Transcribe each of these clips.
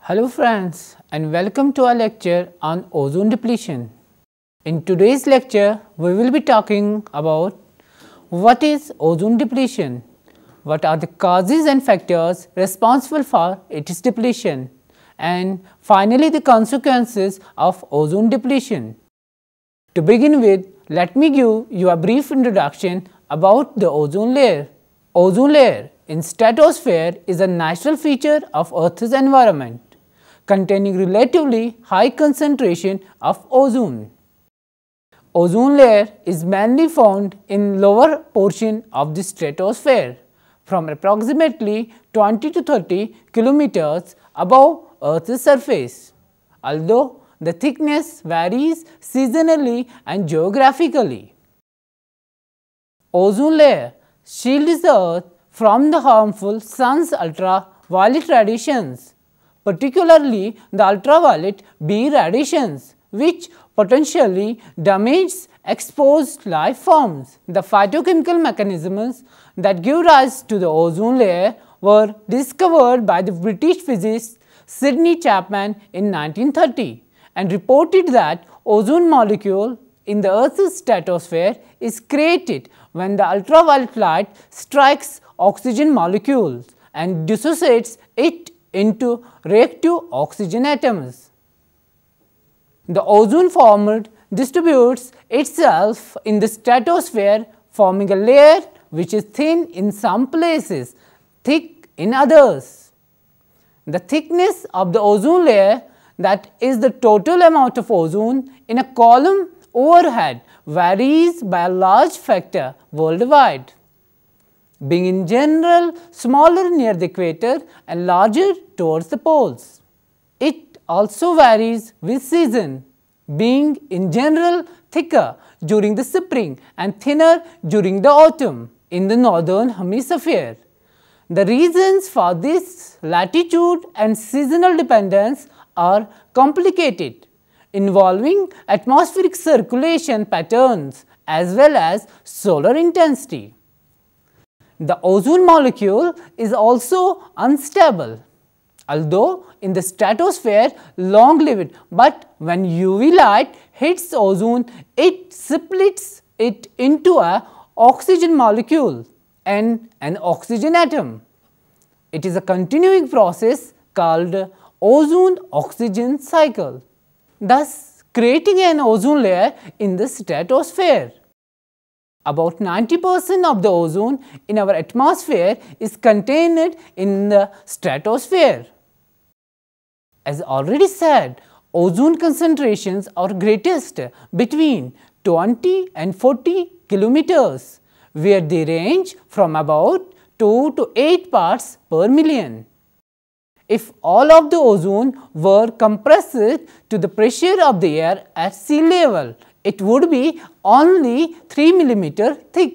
Hello friends and welcome to our lecture on ozone depletion. In today's lecture, we will be talking about what is ozone depletion, what are the causes and factors responsible for its depletion, and finally the consequences of ozone depletion. To begin with, let me give you a brief introduction about the ozone layer. Ozone layer in stratosphere is a natural feature of Earth's environment containing relatively high concentration of ozone. Ozone layer is mainly found in lower portion of the stratosphere from approximately 20 to 30 kilometers above Earth's surface. Although the thickness varies seasonally and geographically. Ozone layer shields the Earth from the harmful sun's ultraviolet radiations, particularly the ultraviolet B radiations, which potentially damage exposed life forms. The phytochemical mechanisms that give rise to the ozone layer were discovered by the British physicist Sidney Chapman in 1930 and reported that ozone molecule in the Earth's stratosphere is created when the ultraviolet light strikes oxygen molecules and dissociates it into reactive oxygen atoms. The ozone formed distributes itself in the stratosphere, forming a layer which is thin in some places, thick in others. The thickness of the ozone layer, that is the total amount of ozone in a column overhead, varies by a large factor worldwide, being in general smaller near the equator and larger towards the poles. It also varies with season, being in general thicker during the spring and thinner during the autumn in the northern hemisphere. The reasons for this latitude and seasonal dependence are complicated, involving atmospheric circulation patterns as well as solar intensity. The ozone molecule is also unstable, although in the stratosphere long-lived, but when UV light hits ozone, it splits it into an oxygen molecule and an oxygen atom. It is a continuing process called ozone-oxygen cycle, thus creating an ozone layer in the stratosphere. About 90% of the ozone in our atmosphere is contained in the stratosphere. As already said, ozone concentrations are greatest between 20 and 40 kilometers, where they range from about 2 to 8 parts per million. If all of the ozone were compressed to the pressure of the air at sea level, it would be only 3 mm thick.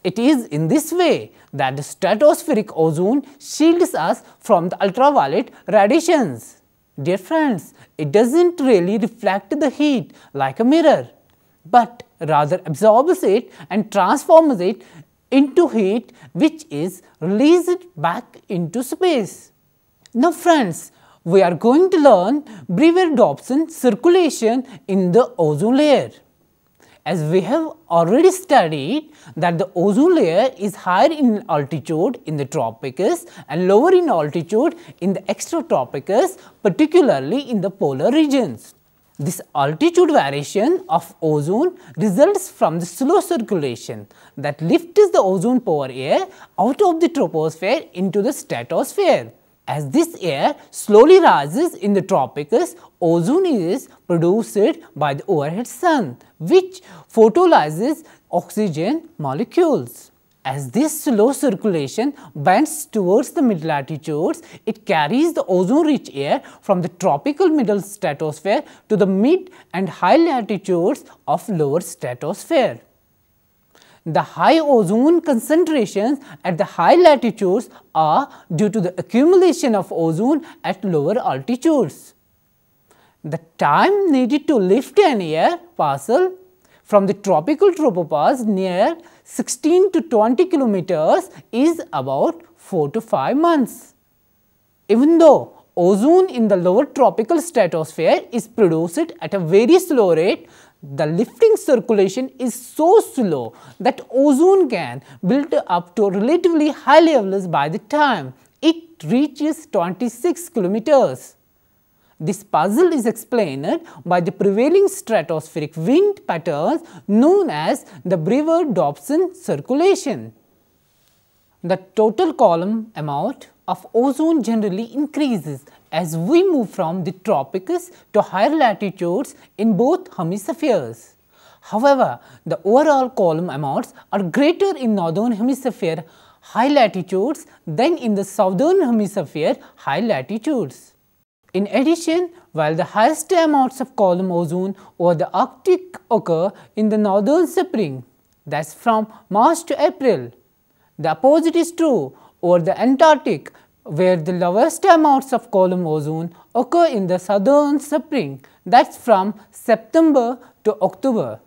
It is in this way that the stratospheric ozone shields us from the ultraviolet radiations. Dear friends, it does not really reflect the heat like a mirror, but rather absorbs it and transforms it into heat, which is released back into space. Now friends, we are going to learn Brewer-Dobson circulation in the ozone layer. As we have already studied that the ozone layer is higher in altitude in the tropics and lower in altitude in the extratropics, particularly in the polar regions. This altitude variation of ozone results from the slow circulation that lifts the ozone pore air out of the troposphere into the stratosphere. As this air slowly rises in the tropics, ozone is produced by the overhead sun, which photolyzes oxygen molecules. As this slow circulation bends towards the mid latitudes, it carries the ozone-rich air from the tropical middle stratosphere to the mid and high latitudes of lower stratosphere. The high ozone concentrations at the high latitudes are due to the accumulation of ozone at lower altitudes. The time needed to lift an air parcel from the tropical tropopause near 16 to 20 kilometers is about 4 to 5 months. Even though ozone in the lower tropical stratosphere is produced at a very slow rate. The lifting circulation is so slow that ozone can build up to relatively high levels by the time it reaches 26 kilometers. This puzzle is explained by the prevailing stratospheric wind patterns known as the Brewer-Dobson circulation. The total column amount of ozone generally increases as we move from the tropics to higher latitudes in both hemispheres. However, the overall column amounts are greater in northern hemisphere high latitudes than in the southern hemisphere high latitudes. In addition, while the highest amounts of column ozone over the Arctic occur in the northern spring, that is from March to April, the opposite is true over the Antarctic, where the lowest amounts of column ozone occur in the southern spring, that is from September to October.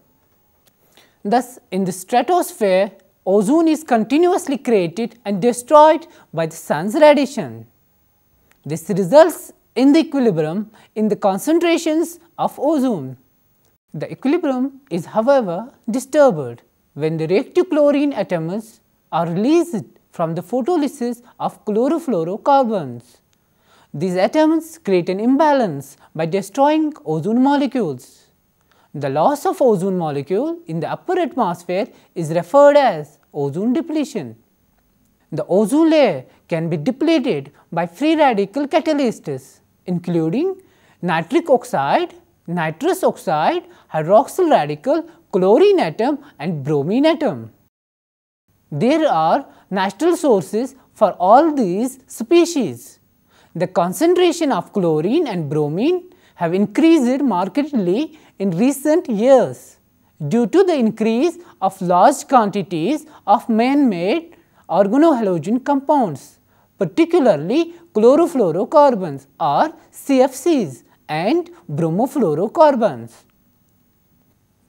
Thus, in the stratosphere, ozone is continuously created and destroyed by the sun's radiation. This results in the equilibrium in the concentrations of ozone. The equilibrium is, however, disturbed when the reactive chlorine atoms are released from the photolysis of chlorofluorocarbons. These atoms create an imbalance by destroying ozone molecules. The loss of ozone molecule in the upper atmosphere is referred as ozone depletion. The ozone layer can be depleted by free radical catalysts, including nitric oxide, nitrous oxide, hydroxyl radical, chlorine atom and bromine atom. There are natural sources for all these species. The concentration of chlorine and bromine have increased markedly in recent years due to the increase of large quantities of man-made organohalogen compounds, particularly chlorofluorocarbons or CFCs and bromofluorocarbons.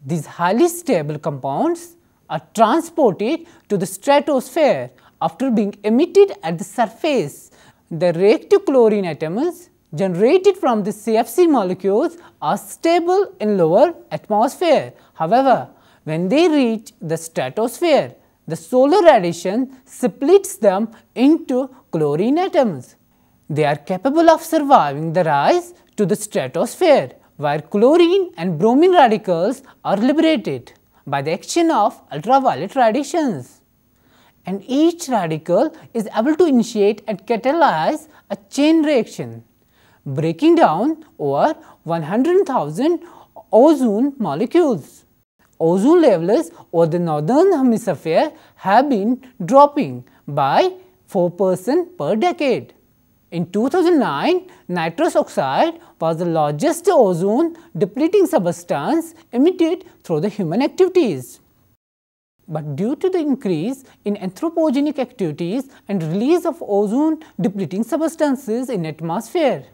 These highly stable compounds are transported to the stratosphere after being emitted at the surface. The reactive chlorine atoms generated from the CFC molecules are stable in lower atmosphere. However, when they reach the stratosphere, the solar radiation splits them into chlorine atoms. They are capable of surviving the rise to the stratosphere, where chlorine and bromine radicals are liberated by the action of ultraviolet radiations, and each radical is able to initiate and catalyze a chain reaction, breaking down over 100,000 ozone molecules. Ozone levels over the northern hemisphere have been dropping by 4% per decade. In 2009, nitrous oxide was the largest ozone depleting substance emitted through the human activities. But due to the increase in anthropogenic activities and release of ozone depleting substances in atmosphere,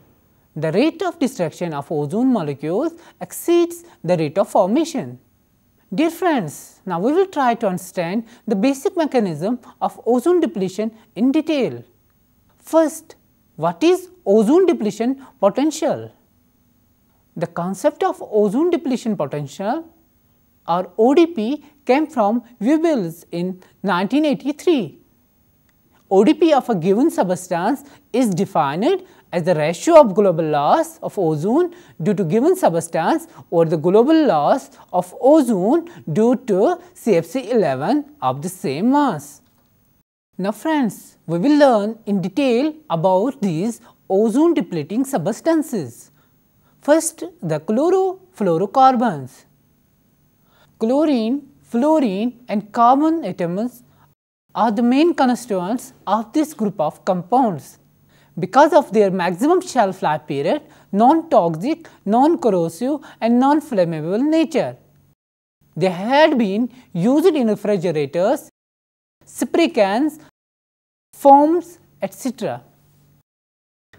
the rate of destruction of ozone molecules exceeds the rate of formation. Dear friends, now we will try to understand the basic mechanism of ozone depletion in detail. First, what is ozone depletion potential? The concept of ozone depletion potential or ODP came from Goebbels in 1983. ODP of a given substance is defined as the ratio of global loss of ozone due to given substance or the global loss of ozone due to CFC11 of the same mass. Now friends, we will learn in detail about these ozone depleting substances. First, the chlorofluorocarbons. Chlorine, fluorine and carbon atoms are the main constituents of this group of compounds. Because of their maximum shelf life period, non-toxic, non-corrosive and non-flammable nature, they had been used in refrigerators, spray cans, foams, etc.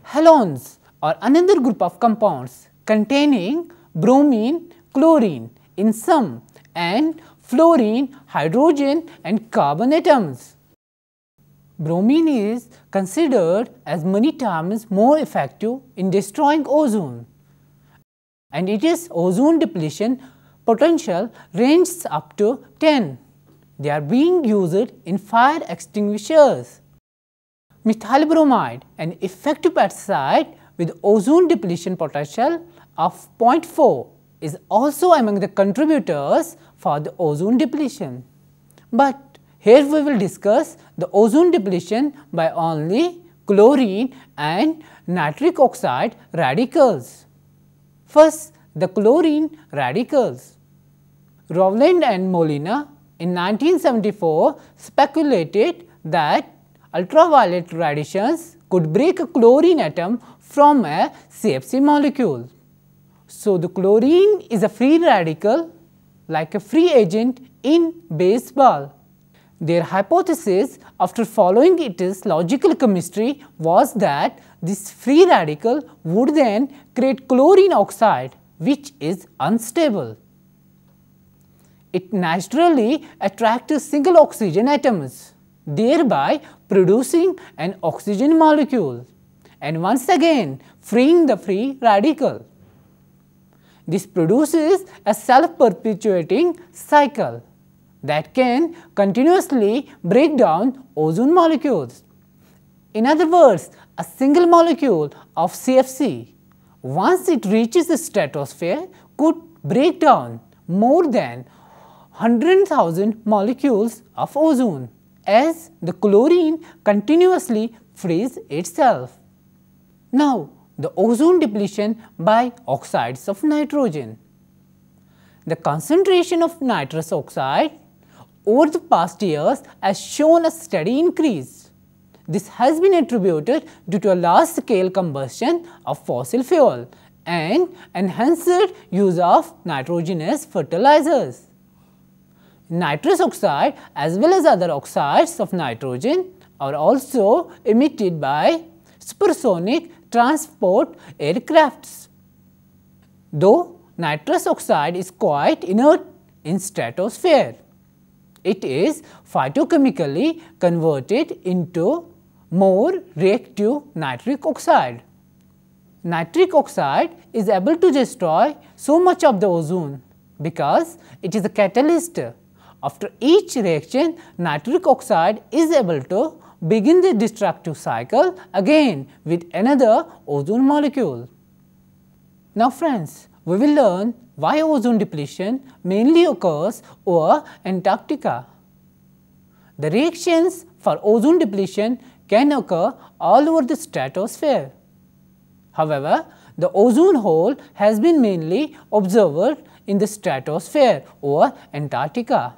Halogens are another group of compounds containing bromine, chlorine in some and fluorine, hydrogen and carbon atoms. Bromine is considered as many times more effective in destroying ozone, and its ozone depletion potential ranges up to 10. They are being used in fire extinguishers. Methyl bromide, an effective pesticide with ozone depletion potential of 0.4, is also among the contributors for the ozone depletion. But here we will discuss the ozone depletion by only chlorine and nitric oxide radicals. First, the chlorine radicals. Rowland and Molina in 1974 speculated that ultraviolet radiations could break a chlorine atom from a CFC molecule. So, the chlorine is a free radical like a free agent in baseball. Their hypothesis after following its logical chemistry was that this free radical would then create chlorine oxide, which is unstable. It naturally attracts single oxygen atoms, thereby producing an oxygen molecule and once again freeing the free radical. This produces a self-perpetuating cycle that can continuously break down ozone molecules. In other words, a single molecule of CFC, once it reaches the stratosphere, could break down more than 100,000 molecules of ozone as the chlorine continuously frees itself. Now, the ozone depletion by oxides of nitrogen. The concentration of nitrous oxide over the past years has shown a steady increase. This has been attributed due to a large scale combustion of fossil fuel and enhanced use of nitrogenous fertilizers. Nitrous oxide as well as other oxides of nitrogen are also emitted by supersonic transport aircrafts. Though nitrous oxide is quite inert in stratosphere, it is phytochemically converted into more reactive nitric oxide. Nitric oxide is able to destroy so much of the ozone because it is a catalyst. After each reaction, nitric oxide is able to begin the destructive cycle again with another ozone molecule. Now friends, we will learn why ozone depletion mainly occurs over Antarctica. The reactions for ozone depletion can occur all over the stratosphere. However, the ozone hole has been mainly observed in the stratosphere over Antarctica.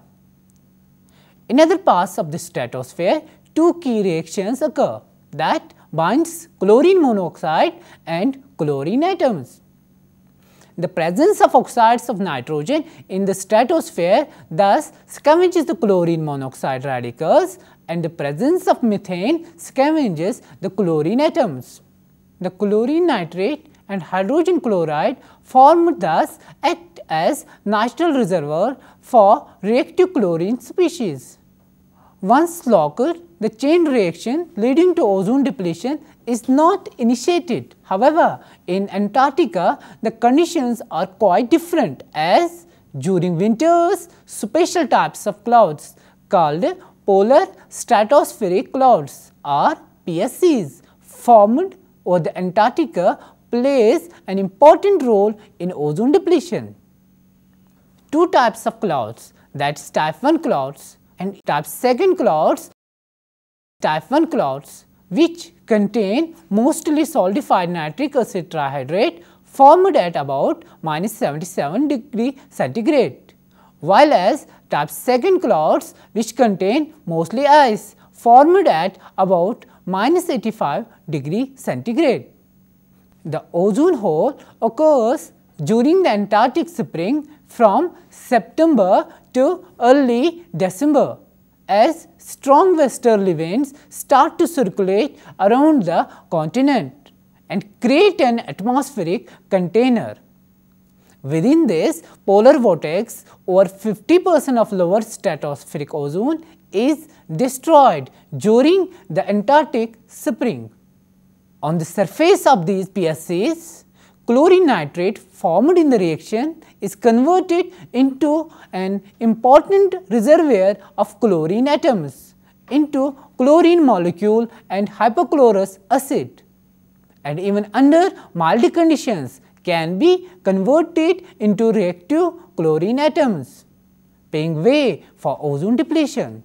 In other parts of the stratosphere, two key reactions occur that binds chlorine monoxide and chlorine atoms. The presence of oxides of nitrogen in the stratosphere thus scavenges the chlorine monoxide radicals, and the presence of methane scavenges the chlorine atoms. The chlorine nitrate and hydrogen chloride formed thus act as natural reservoir for reactive chlorine species. Once locked, the chain reaction leading to ozone depletion is not initiated. However, in Antarctica, the conditions are quite different, as during winters, special types of clouds called polar stratospheric clouds or PSCs formed over the Antarctica plays an important role in ozone depletion. Two types of clouds, that's type 1 clouds and type 2 clouds. Type 1 clouds, which contain mostly solidified nitric acid trihydrate, formed at about -77°C, while as type 2 clouds, which contain mostly ice, formed at about -85°C. The ozone hole occurs during the Antarctic spring from September to early December, as strong westerly winds start to circulate around the continent and create an atmospheric container. Within this polar vortex, over 50% of lower stratospheric ozone is destroyed during the Antarctic spring. On the surface of these PSCs, chlorine nitrate formed in the reaction is converted into an important reservoir of chlorine atoms into chlorine molecule and hypochlorous acid, and even under mild conditions can be converted into reactive chlorine atoms, paving way for ozone depletion.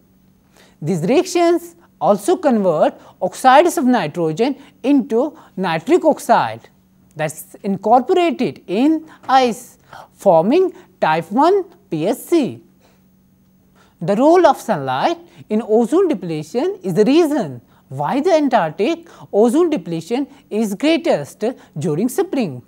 These reactions also convert oxides of nitrogen into nitric oxide that is incorporated in ice, forming type 1 PSC. The role of sunlight in ozone depletion is the reason why the Antarctic ozone depletion is greatest during spring.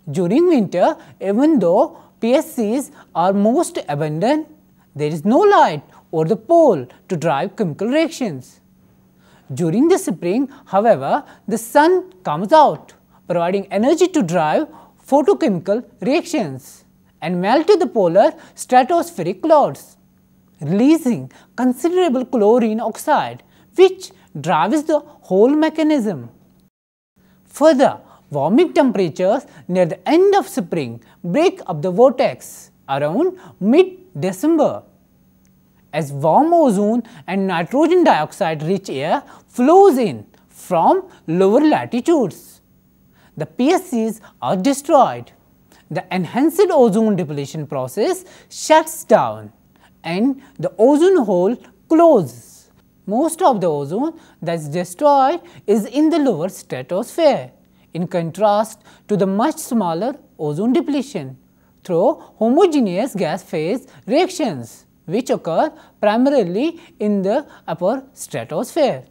During winter, even though PSCs are most abundant, there is no light over the pole to drive chemical reactions. During the spring, however, the sun comes out, providing energy to drive photochemical reactions and melt the polar stratospheric clouds, releasing considerable chlorine oxide, which drives the whole mechanism. Further, warming temperatures near the end of spring break up the vortex around mid-December. As warm ozone and nitrogen dioxide rich air flows in from lower latitudes, the PSCs are destroyed. The enhanced ozone depletion process shuts down and the ozone hole closes. Most of the ozone that is destroyed is in the lower stratosphere, in contrast to the much smaller ozone depletion through homogeneous gas phase reactions, which occur primarily in the upper stratosphere.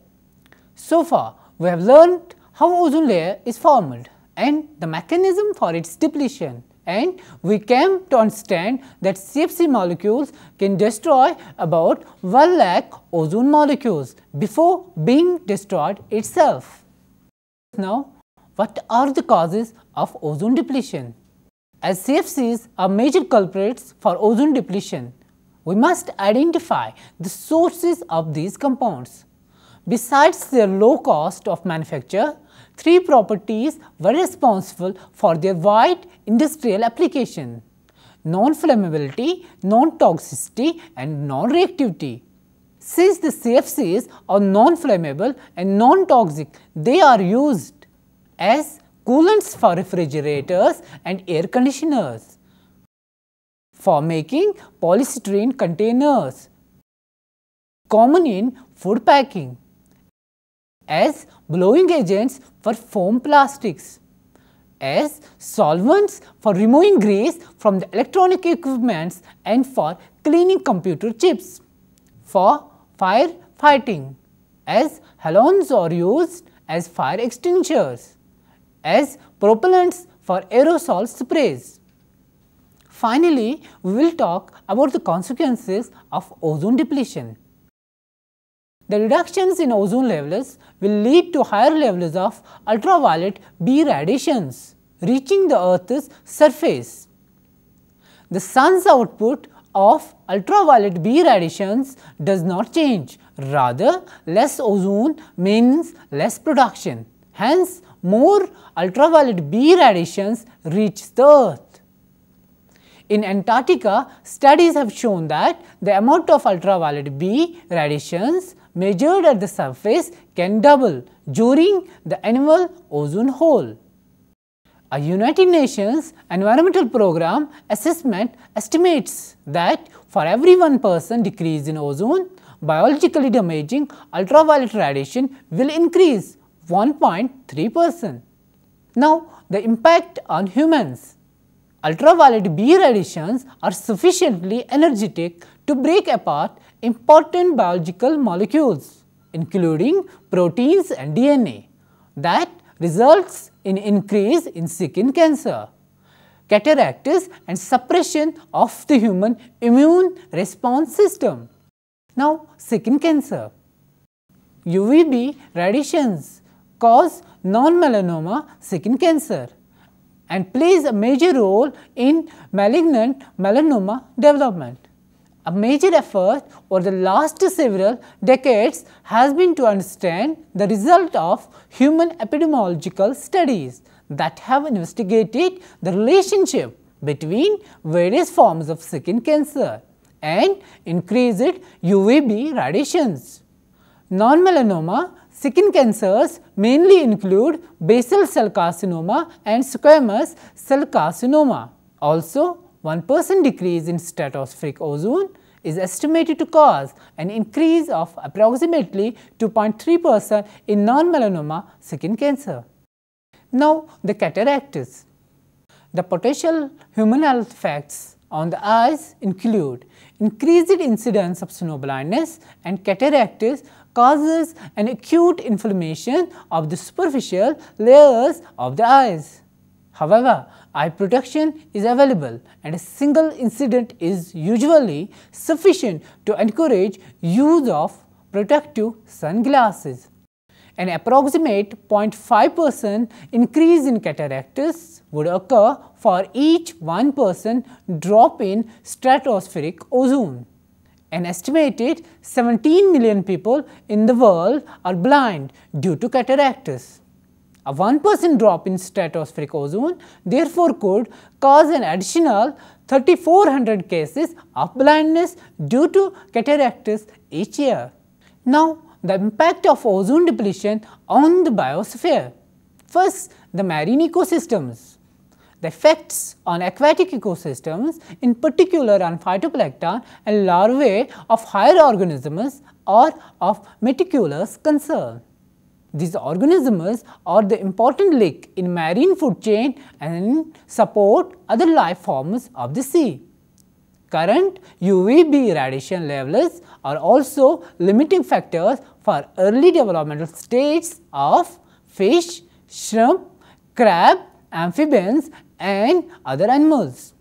So far, we have learned how ozone layer is formed and the mechanism for its depletion, and we came to understand that CFC molecules can destroy about 1 lakh ozone molecules before being destroyed itself. Now, what are the causes of ozone depletion? As CFCs are major culprits for ozone depletion, we must identify the sources of these compounds. Besides their low cost of manufacture, 3 properties were responsible for their wide industrial application: non-flammability, non-toxicity and non-reactivity. Since the CFCs are non-flammable and non-toxic, they are used as coolants for refrigerators and air conditioners, for making polystyrene containers, common in food packing, as blowing agents for foam plastics, as solvents for removing grease from the electronic equipments and for cleaning computer chips, for fire fighting, as halogens are used as fire extinguishers, as propellants for aerosol sprays. Finally, we will talk about the consequences of ozone depletion. The reductions in ozone levels will lead to higher levels of ultraviolet B radiations reaching the Earth's surface. The sun's output of ultraviolet B radiations does not change, rather less ozone means less production. Hence, more ultraviolet B radiations reach the Earth. In Antarctica, studies have shown that the amount of ultraviolet B radiations measured at the surface can double during the annual ozone hole. A United Nations Environmental Program assessment estimates that for every 1% decrease in ozone, biologically damaging ultraviolet radiation will increase 1.3%. Now, the impact on humans. Ultraviolet B radiations are sufficiently energetic to break apart important biological molecules, including proteins and DNA, that results in increase in skin cancer, cataracts and suppression of the human immune response system. Now, skin cancer. UVB radiations cause non-melanoma skin cancer and plays a major role in malignant melanoma development. A major effort over the last several decades has been to understand the result of human epidemiological studies that have investigated the relationship between various forms of skin cancer and increased UVB radiations. Non-melanoma skin cancers mainly include basal cell carcinoma and squamous cell carcinoma. Also, 1% decrease in stratospheric ozone is estimated to cause an increase of approximately 2.3% in non-melanoma skin cancer. Now, the cataracts. The potential human health effects on the eyes include increased incidence of snow blindness, and cataracts causes an acute inflammation of the superficial layers of the eyes. However, eye protection is available and a single incident is usually sufficient to encourage use of protective sunglasses. An approximate 0.5% increase in cataracts would occur for each 1% drop in stratospheric ozone. An estimated 17 million people in the world are blind due to cataracts. A 1% drop in stratospheric ozone therefore could cause an additional 3,400 cases of blindness due to cataracts each year. Now, the impact of ozone depletion on the biosphere. First, the marine ecosystems. The effects on aquatic ecosystems, in particular on phytoplankton and larvae of higher organisms, are of meticulous concern. These organisms are the important link in marine food chain and support other life forms of the sea. Current UVB radiation levels are also limiting factors for early developmental stages of fish, shrimp, crab, amphibians and other animals.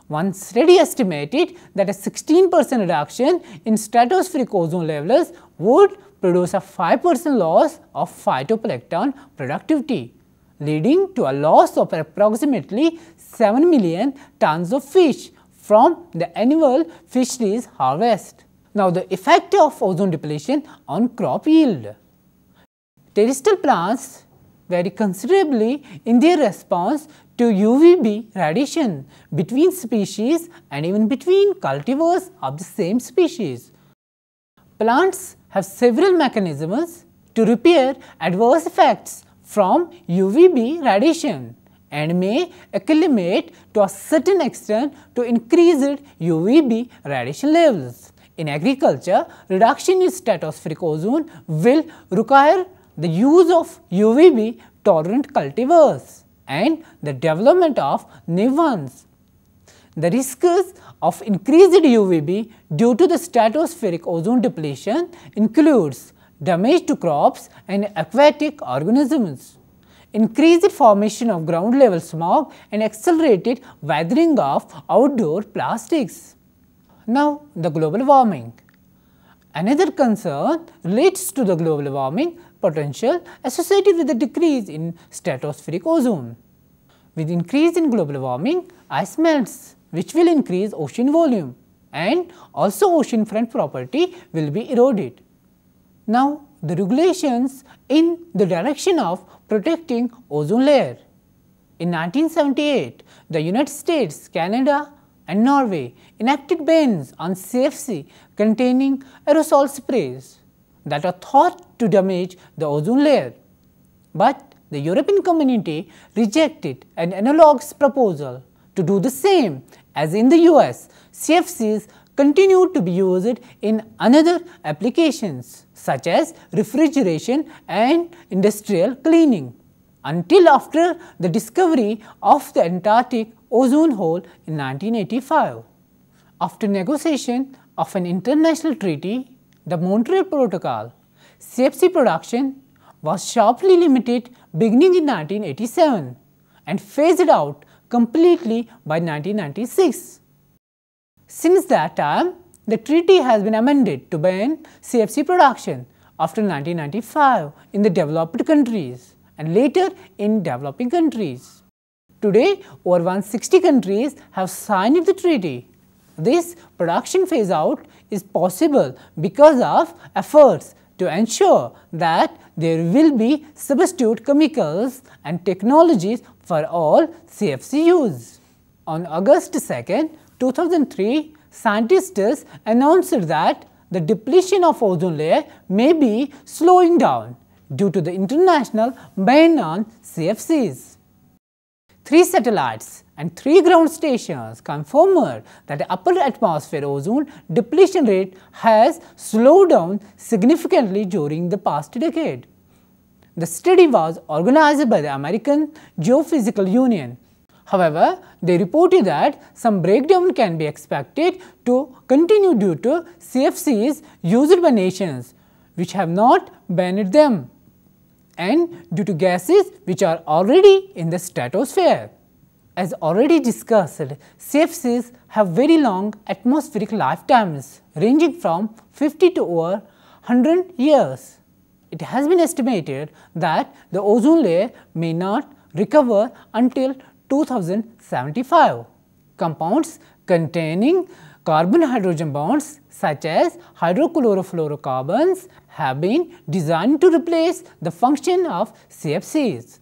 One study estimated that a 16% reduction in stratospheric ozone levels would produce a 5% loss of phytoplankton productivity, leading to a loss of approximately 7 million tons of fish from the annual fisheries harvest. Now, the effect of ozone depletion on crop yield. Terrestrial plants vary considerably in their response to UVB radiation between species and even between cultivars of the same species. Plants have several mechanisms to repair adverse effects from UVB radiation and may acclimate to a certain extent to increased UVB radiation levels. In agriculture, reduction in stratospheric ozone will require the use of UVB tolerant cultivars and the development of new ones. The risks of increased UVB due to the stratospheric ozone depletion includes damage to crops and aquatic organisms, increased formation of ground level smog and accelerated weathering of outdoor plastics. Now, the global warming. Another concern relates to the global warming potential associated with the decrease in stratospheric ozone. With increase in global warming, ice melts, which will increase ocean volume, and also ocean front property will be eroded. Now, the regulations in the direction of protecting ozone layer. In 1978, the United States, Canada and Norway enacted bans on CFC containing aerosol sprays that are thought to damage the ozone layer. But the European community rejected an analogous proposal to do the same as in the US. CFCs continue to be used in other applications such as refrigeration and industrial cleaning until after the discovery of the Antarctic ozone hole in 1985. After negotiation of an international treaty, the Montreal Protocol, CFC production was sharply limited beginning in 1987 and phased out completely by 1996. Since that time, the treaty has been amended to ban CFC production after 1995 in the developed countries and later in developing countries. Today, over 160 countries have signed the treaty. This production phase out is possible because of efforts to ensure that there will be substitute chemicals and technologies for all CFC use. On August 2, 2003, scientists announced that the depletion of ozone layer may be slowing down due to the international ban on CFCs. 3 satellites and 3 ground stations confirmed that the upper atmosphere ozone depletion rate has slowed down significantly during the past decade. The study was organized by the American Geophysical Union. However, they reported that some breakdown can be expected to continue due to CFCs used by nations which have not banned them, and due to gases which are already in the stratosphere. As already discussed, CFCs have very long atmospheric lifetimes ranging from 50 to over 100 years. It has been estimated that the ozone layer may not recover until 2075. Compounds containing carbon-hydrogen bonds such as hydrochlorofluorocarbons have been designed to replace the function of CFCs.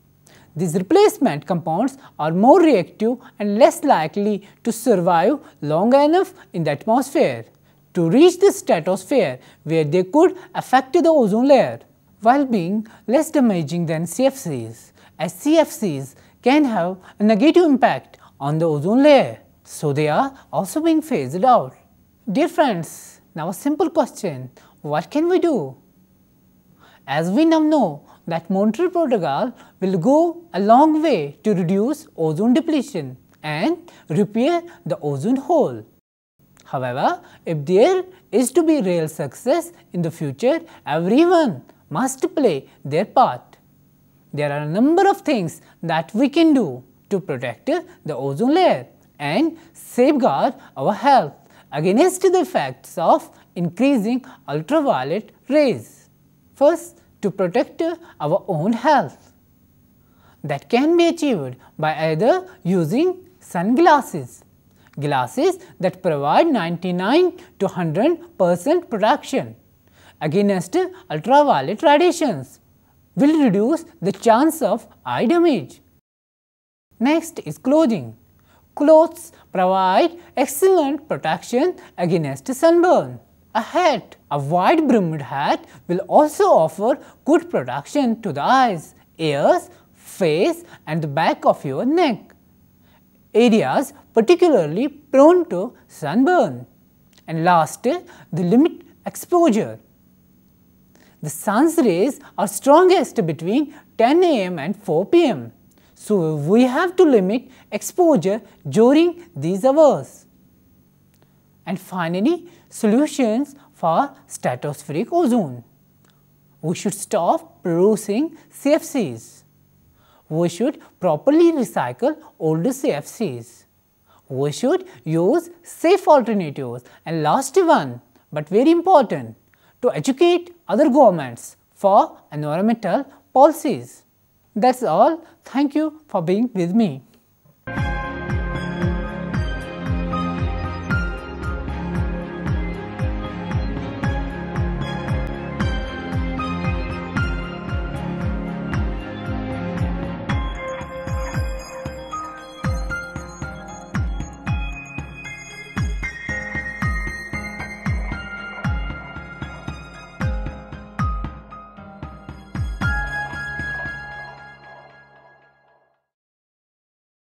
These replacement compounds are more reactive and less likely to survive long enough in the atmosphere to reach the stratosphere where they could affect the ozone layer, while being less damaging than CFCs, as CFCs can have a negative impact on the ozone layer, so they are also being phased out. Dear friends, now a simple question: what can we do? As we now know that Montreal Protocol will go a long way to reduce ozone depletion and repair the ozone hole. However, if there is to be real success in the future, everyone must play their part. There are a number of things that we can do to protect the ozone layer and safeguard our health against the effects of increasing ultraviolet rays. First, to protect our own health. That can be achieved by either using sunglasses, glasses that provide 99 to 100% protection against ultraviolet radiations, will reduce the chance of eye damage. Next is clothing. Clothes provide excellent protection against sunburn. A hat, a wide brimmed hat, will also offer good protection to the eyes, ears, face and the back of your neck, areas particularly prone to sunburn. And last, the limit exposure. The sun's rays are strongest between 10 am and 4 pm. So, we have to limit exposure during these hours. And finally, solutions for stratospheric ozone. We should stop producing CFCs. We should properly recycle older CFCs. We should use safe alternatives. And last one, but very important, to educate other governments for environmental policies. That's all. Thank you for being with me.